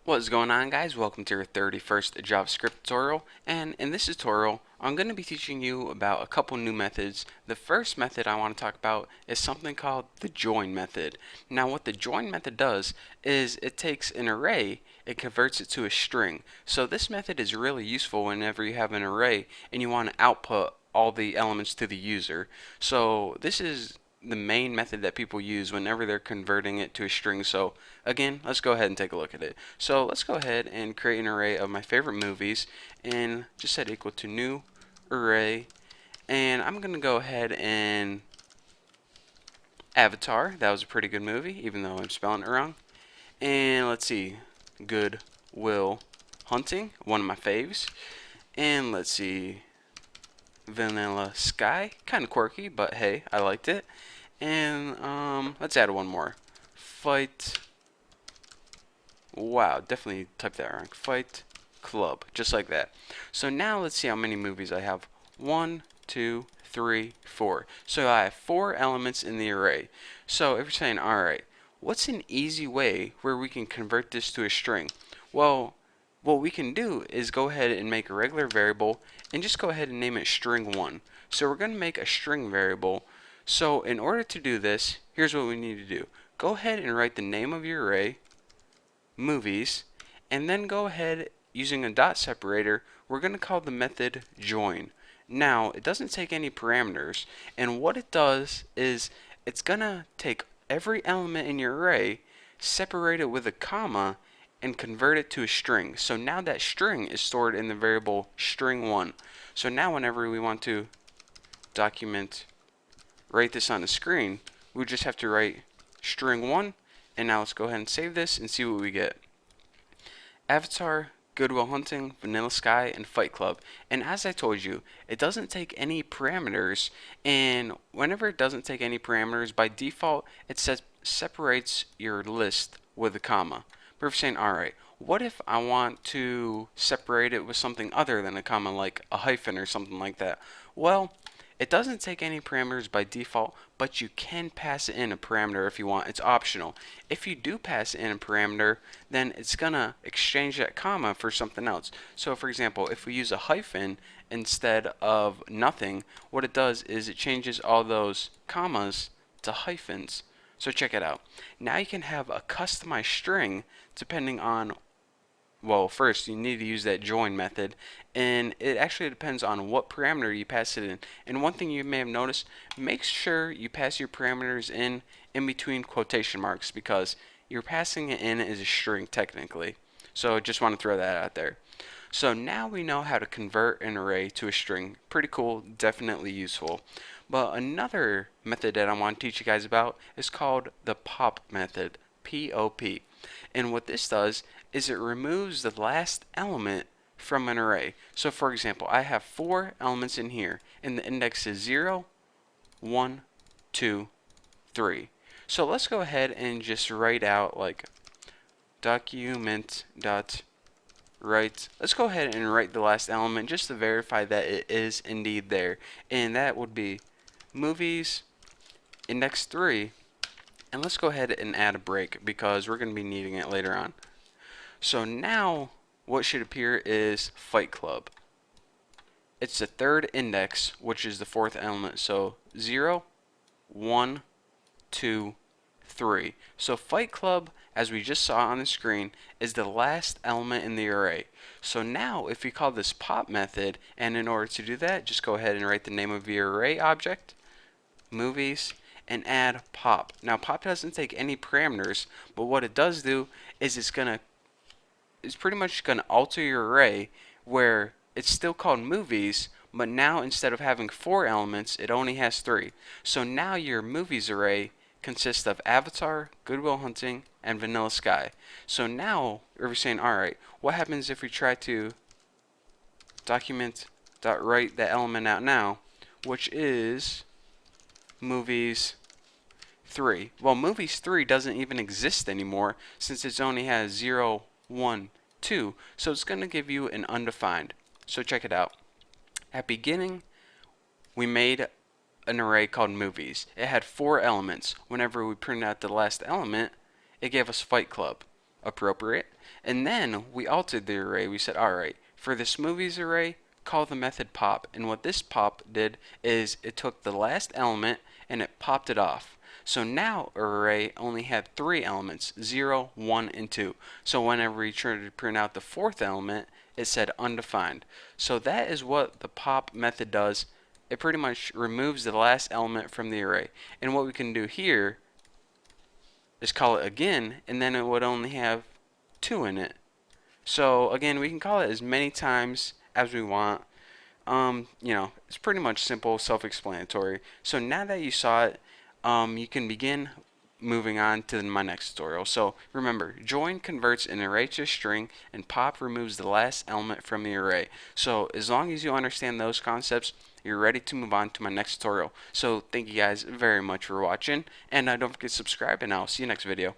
What is going on, guys? Welcome to your 31st JavaScript tutorial, and in this tutorial I'm going to be teaching you about a couple new methods. The first method I want to talk about is something called the join method. Now what the join method does is it takes an array, it converts it to a string. So this method is really useful whenever you have an array and you want to output all the elements to the user. So this is the main method that people use whenever they're converting it to a string. So again, let's go ahead and take a look at it. So let's go ahead and create an array of my favorite movies and just set equal to new array, and I'm gonna go ahead and Avatar. That was a pretty good movie, even though I'm spelling it wrong. And let's see, Good Will Hunting, one of my faves. And let's see, Vanilla Sky, kind of quirky, but hey, I liked it. And let's add one more. Fight. Wow, definitely typed that wrong. Fight Club, just like that. So now let's see how many movies I have. 1, 2, 3, 4. So I have 4 elements in the array. So if you're saying, alright, what's an easy way where we can convert this to a string? Well, what we can do is go ahead and make a regular variable and just go ahead and name it string1. So we're going to make a string variable. So in order to do this, here's what we need to do. Go ahead and write the name of your array, movies, and then go ahead using a dot separator, we're going to call the method join. Now it doesn't take any parameters, and what it does is it's going to take every element in your array, separate it with a comma, and convert it to a string. So now that string is stored in the variable string1. So now whenever we want to write this on the screen, we just have to write string1. And now let's go ahead and save this and see what we get. Avatar, Good Will Hunting, Vanilla Sky, and Fight Club. And as I told you, it doesn't take any parameters, and whenever it doesn't take any parameters, by default it separates your list with a comma. But if you're saying, alright, what if I want to separate it with something other than a comma, like a hyphen or something like that? Well, it doesn't take any parameters by default, but you can pass in a parameter if you want. It's optional. If you do pass in a parameter, then it's gonna exchange that comma for something else. So for example, if we use a hyphen instead of nothing, what it does is it changes all those commas to hyphens. So check it out. Now you can have a customized string depending on, well, first you need to use that join method, and it actually depends on what parameter you pass it in. And one thing you may have noticed, make sure you pass your parameters in between quotation marks, because you're passing it in as a string technically. So just want to throw that out there. So now we know how to convert an array to a string. Pretty cool, definitely useful. But another method that I want to teach you guys about is called the pop method, P-O-P. And what this does is it removes the last element from an array. So for example, I have 4 elements in here, and the index is 0, 1, 2, 3. So let's go ahead and just write out like document dot write. Let's go ahead and write the last element just to verify that it is indeed there, and that would be movies index 3. And let's go ahead and add a break because we're going to be needing it later on. So now what should appear is Fight Club. It's the 3rd index, which is the 4th element. So 0, 1, 2, 3. So Fight Club, as we just saw on the screen, is the last element in the array. So now if we call this pop method, and in order to do that, just go ahead and write the name of your array object, movies, and add pop. Now pop doesn't take any parameters, but what it does do is it's pretty much gonna alter your array where it's still called movies, but now instead of having 4 elements, it only has 3. So now your movies array consists of Avatar, Good Will Hunting, and Vanilla Sky. So now we're saying, alright, what happens if we try to document.write that element out now, which is movies 3. Well, movies 3 doesn't even exist anymore since it only has 0, 1, 2. So it's going to give you an undefined. So check it out. At beginning, we made an array called movies. It had 4 elements. Whenever we printed out the last element, it gave us Fight Club. appropriate. And then we altered the array. We said, alright, for this movies array, call the method pop. And what this pop did is it took the last element and it popped it off. So now our array only had 3 elements, 0, 1, and 2. So whenever we tried to print out the 4th element, it said undefined. So that is what the pop method does. It pretty much removes the last element from the array. And what we can do here is call it again, and then it would only have 2 in it. So again, we can call it as many times as we want. It's pretty much simple, self-explanatory. So now that you saw it, you can begin moving on to my next tutorial. So remember, join converts an array to a string, and pop removes the last element from the array. So as long as you understand those concepts, you're ready to move on to my next tutorial. So thank you guys very much for watching, and don't forget to subscribe, and I'll see you next video.